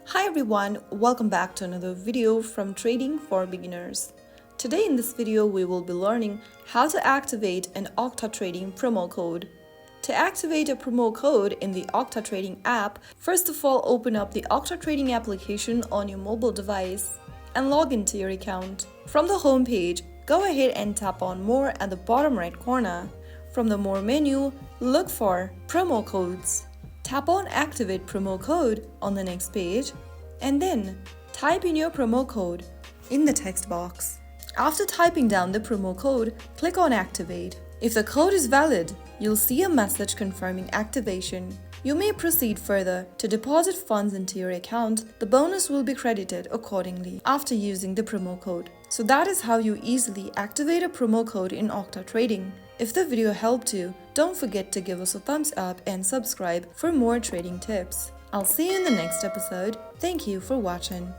Hi everyone, welcome back to another video from Trading for Beginners. Today in this video we will be learning how to activate an Octa Trading promo code. To activate a promo code in the Octa Trading app, first of all open up the Octa Trading application on your mobile device and log into your account. From the home page, go ahead and tap on More at the bottom right corner. From the More menu, look for Promo Codes. Tap on Activate Promo Code on the next page and then type in your promo code in the text box. After typing down the promo code, click on Activate. If the code is valid, you'll see a message confirming activation. You may proceed further to deposit funds into your account. The bonus will be credited accordingly after using the promo code. So that is how you easily activate a promo code in Octa Trading. If the video helped you, don't forget to give us a thumbs up and subscribe for more trading tips. I'll see you in the next episode. Thank you for watching.